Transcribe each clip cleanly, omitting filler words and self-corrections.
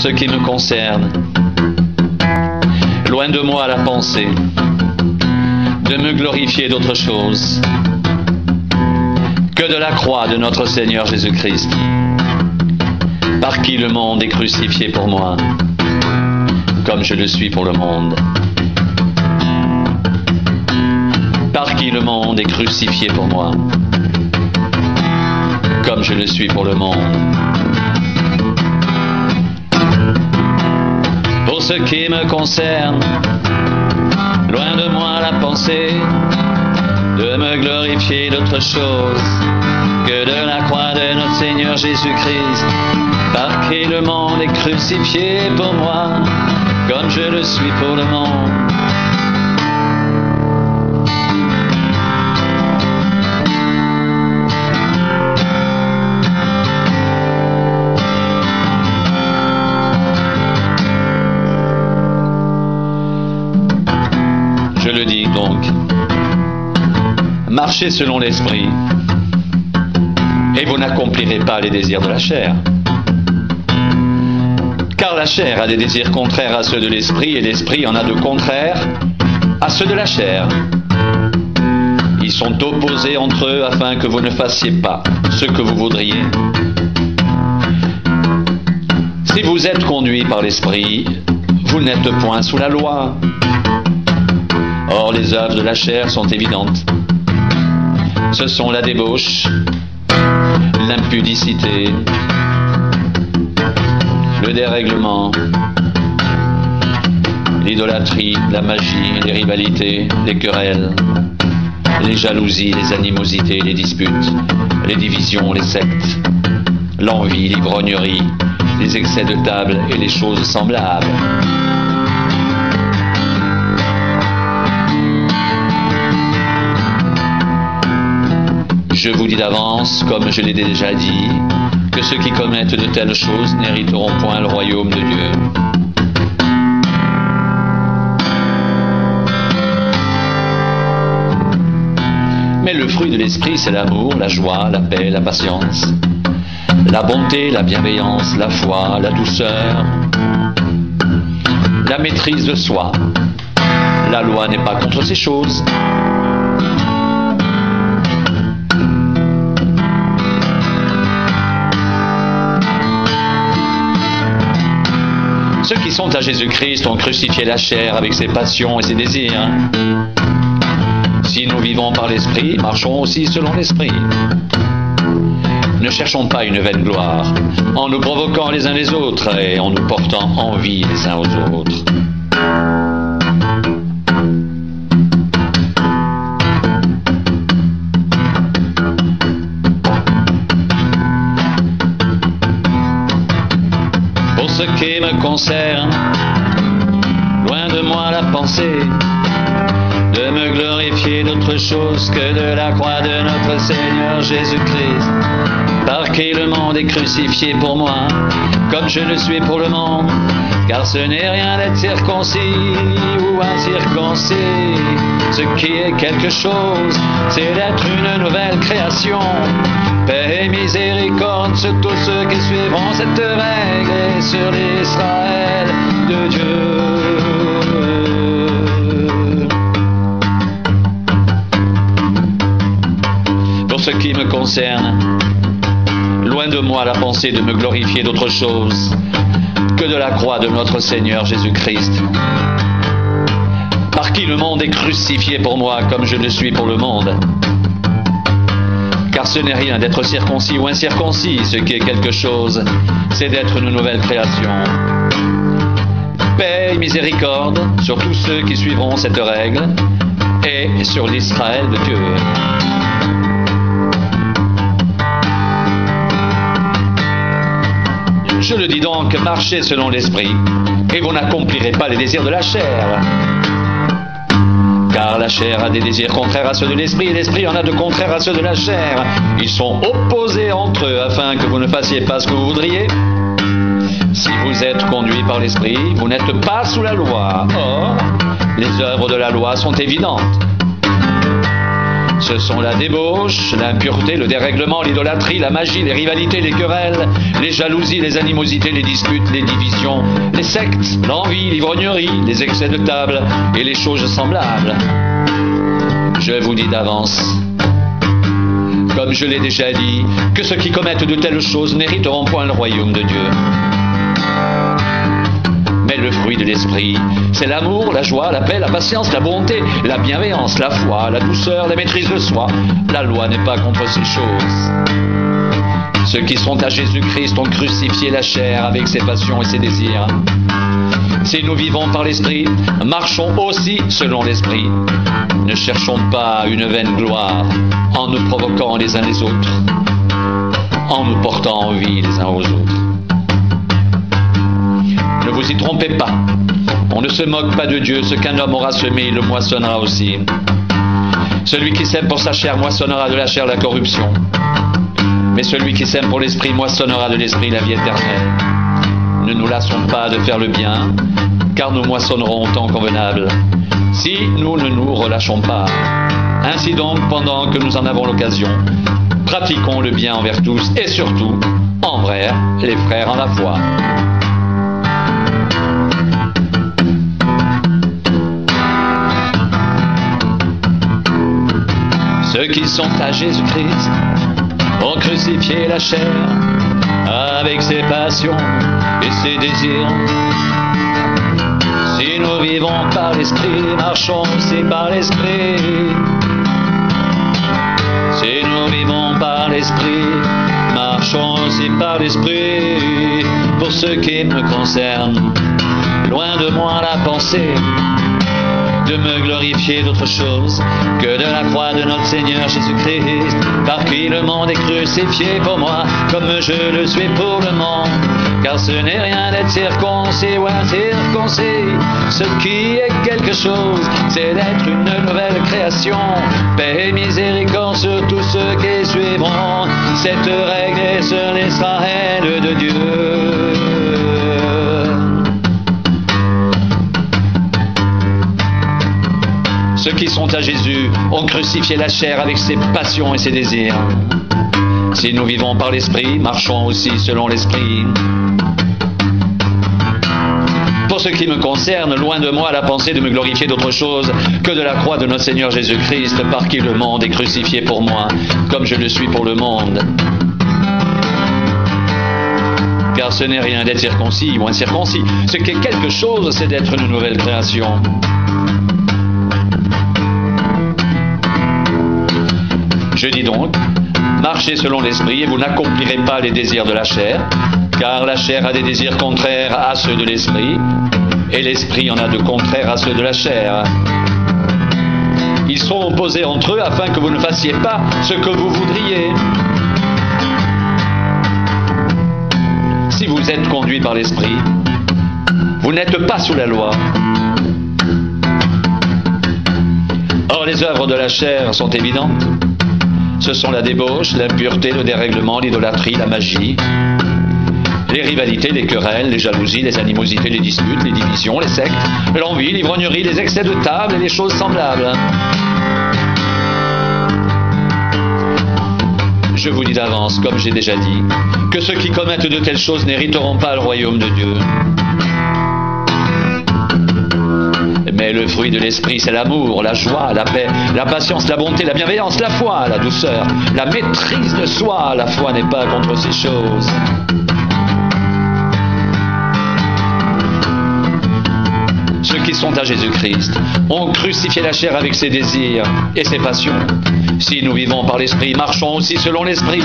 ce qui me concerne, loin de moi la pensée de me glorifier d'autre chose que de la croix de notre Seigneur Jésus-Christ, par qui le monde est crucifié pour moi, comme je le suis pour le monde. Par qui le monde est crucifié pour moi, comme je le suis pour le monde. Pour ce qui me concerne, loin de moi la pensée de me glorifier d'autre chose que de la croix de notre Seigneur Jésus-Christ, par qui le monde est crucifié pour moi, comme je le suis pour le monde. Je le dis donc, marchez selon l'esprit, et vous n'accomplirez pas les désirs de la chair. Car la chair a des désirs contraires à ceux de l'esprit, et l'esprit en a de contraires à ceux de la chair. Ils sont opposés entre eux afin que vous ne fassiez pas ce que vous voudriez. Si vous êtes conduit par l'esprit, vous n'êtes point sous la loi. Or, les œuvres de la chair sont évidentes. Ce sont la débauche, l'impudicité, le dérèglement, l'idolâtrie, la magie, les rivalités, les querelles, les jalousies, les animosités, les disputes, les divisions, les sectes, l'envie, l'ivrognerie, les excès de table et les choses semblables. Je vous dis d'avance, comme je l'ai déjà dit, que ceux qui commettent de telles choses n'hériteront point le royaume de Dieu. Mais le fruit de l'esprit, c'est l'amour, la joie, la paix, la patience, la bonté, la bienveillance, la foi, la douceur, la maîtrise de soi. La loi n'est pas contre ces choses. Ceux qui sont à Jésus-Christ ont crucifié la chair avec ses passions et ses désirs. Si nous vivons par l'Esprit, marchons aussi selon l'Esprit. Ne cherchons pas une vaine gloire, en nous provoquant les uns les autres et en nous portant envie les uns aux autres. Pour ce qui me concerne, loin de moi la pensée de me glorifier d'autre chose que de la croix de notre Seigneur Jésus-Christ, par qui le monde est crucifié pour moi, comme je le suis pour le monde. Car ce n'est rien d'être circoncis ou incirconcis, ce qui est quelque chose, c'est d'être une nouvelle création. Paix et miséricorde sur tous ceux qui suivront cette règle et sur l'Israël de Dieu. Pour ce qui me concerne, loin de moi la pensée de me glorifier d'autre chose que de la croix de notre Seigneur Jésus-Christ, par qui le monde est crucifié pour moi comme je le suis pour le monde. Car ce n'est rien d'être circoncis ou incirconcis, ce qui est quelque chose, c'est d'être une nouvelle création. Paix et miséricorde sur tous ceux qui suivront cette règle et sur l'Israël de Dieu. Je le dis donc, marchez selon l'Esprit, et vous n'accomplirez pas les désirs de la chair. Car la chair a des désirs contraires à ceux de l'Esprit, et l'Esprit en a de contraires à ceux de la chair. Ils sont opposés entre eux, afin que vous ne fassiez pas ce que vous voudriez. Si vous êtes conduit par l'Esprit, vous n'êtes pas sous la loi. Or, les œuvres de la loi sont évidentes. Ce sont la débauche, l'impureté, le dérèglement, l'idolâtrie, la magie, les rivalités, les querelles, les jalousies, les animosités, les disputes, les divisions, les sectes, l'envie, l'ivrognerie, les excès de table et les choses semblables. Je vous dis d'avance, comme je l'ai déjà dit, que ceux qui commettent de telles choses n'hériteront point le royaume de Dieu. Mais le fruit de l'esprit, c'est l'amour, la joie, la paix, la patience, la bonté, la bienveillance, la foi, la douceur, la maîtrise de soi. La loi n'est pas contre ces choses. Ceux qui sont à Jésus-Christ ont crucifié la chair avec ses passions et ses désirs. Si nous vivons par l'esprit, marchons aussi selon l'esprit. Ne cherchons pas une vaine gloire en nous provoquant les uns les autres, en nous portant envie les uns aux autres. Ne vous y trompez pas, on ne se moque pas de Dieu, ce qu'un homme aura semé, il le moissonnera aussi. Celui qui sème pour sa chair moissonnera de la chair la corruption, mais celui qui sème pour l'esprit moissonnera de l'esprit la vie éternelle. Ne nous lassons pas de faire le bien, car nous moissonnerons au temps convenable, si nous ne nous relâchons pas. Ainsi donc, pendant que nous en avons l'occasion, pratiquons le bien envers tous, et surtout, envers les frères en la foi. Ceux qui sont à Jésus-Christ ont crucifié la chair avec ses passions et ses désirs. Si nous vivons par l'esprit, marchons aussi par l'esprit. Si nous vivons par l'esprit, marchons aussi par l'esprit. Pour ce qui me concerne, loin de moi la pensée de me glorifier d'autre chose que de la croix de notre Seigneur Jésus-Christ, par qui le monde est crucifié pour moi, comme je le suis pour le monde. Car ce n'est rien d'être circoncis ou incirconcis, ce qui est quelque chose, c'est d'être une nouvelle création. Paix et miséricorde sur tous ceux qui suivront cette règle et sur l'Israël de Dieu. Ceux qui sont à Jésus ont crucifié la chair avec ses passions et ses désirs. Si nous vivons par l'Esprit, marchons aussi selon l'Esprit. Pour ce qui me concerne, loin de moi la pensée de me glorifier d'autre chose que de la croix de notre Seigneur Jésus-Christ, par qui le monde est crucifié pour moi, comme je le suis pour le monde. Car ce n'est rien d'être circoncis ou incirconcis. Ce qui est quelque chose, c'est d'être une nouvelle création. Je dis donc, marchez selon l'esprit et vous n'accomplirez pas les désirs de la chair, car la chair a des désirs contraires à ceux de l'esprit, et l'esprit en a de contraires à ceux de la chair. Ils sont opposés entre eux afin que vous ne fassiez pas ce que vous voudriez. Si vous êtes conduit par l'esprit, vous n'êtes pas sous la loi. Or, les œuvres de la chair sont évidentes. Ce sont la débauche, l'impureté, le dérèglement, l'idolâtrie, la magie, les rivalités, les querelles, les jalousies, les animosités, les disputes, les divisions, les sectes, l'envie, l'ivrognerie, les excès de table et les choses semblables. Je vous dis d'avance, comme j'ai déjà dit, que ceux qui commettent de telles choses n'hériteront pas le royaume de Dieu. Mais le fruit de l'esprit, c'est l'amour, la joie, la paix, la patience, la bonté, la bienveillance, la foi, la douceur, la maîtrise de soi. La foi n'est pas contre ces choses. Ceux qui sont à Jésus-Christ ont crucifié la chair avec ses désirs et ses passions. Si nous vivons par l'esprit, marchons aussi selon l'esprit.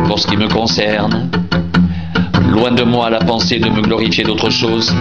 Pour ce qui me concerne, loin de moi la pensée de me glorifier d'autre chose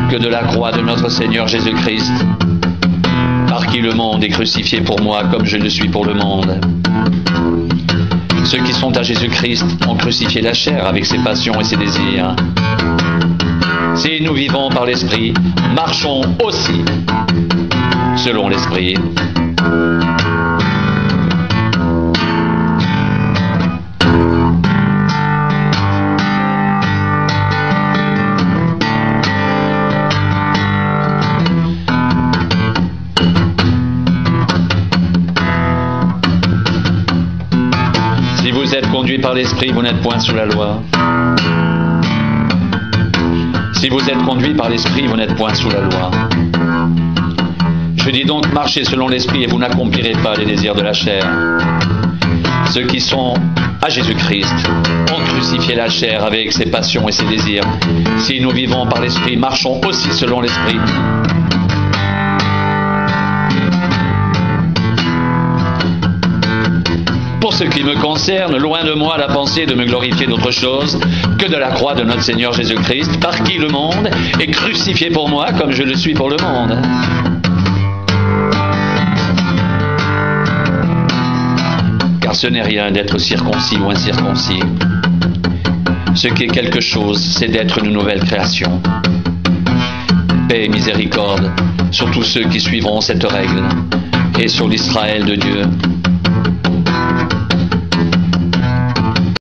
que de la croix de notre Seigneur Jésus-Christ, par qui le monde est crucifié pour moi comme je le suis pour le monde. Ceux qui sont à Jésus-Christ ont crucifié la chair avec ses passions et ses désirs. Si nous vivons par l'Esprit, marchons aussi selon l'Esprit. conduits par l'Esprit, vous n'êtes point sous la loi. Si vous êtes conduits par l'Esprit, vous n'êtes point sous la loi. Je dis donc, marchez selon l'Esprit et vous n'accomplirez pas les désirs de la chair. Ceux qui sont à Jésus-Christ ont crucifié la chair avec ses passions et ses désirs. Si nous vivons par l'Esprit, marchons aussi selon l'Esprit. Pour ce qui me concerne, loin de moi la pensée de me glorifier d'autre chose que de la croix de notre Seigneur Jésus-Christ, par qui le monde est crucifié pour moi comme je le suis pour le monde. Car ce n'est rien d'être circoncis ou incirconcis. Ce qui est quelque chose, c'est d'être une nouvelle création. Paix et miséricorde sur tous ceux qui suivront cette règle et sur l'Israël de Dieu.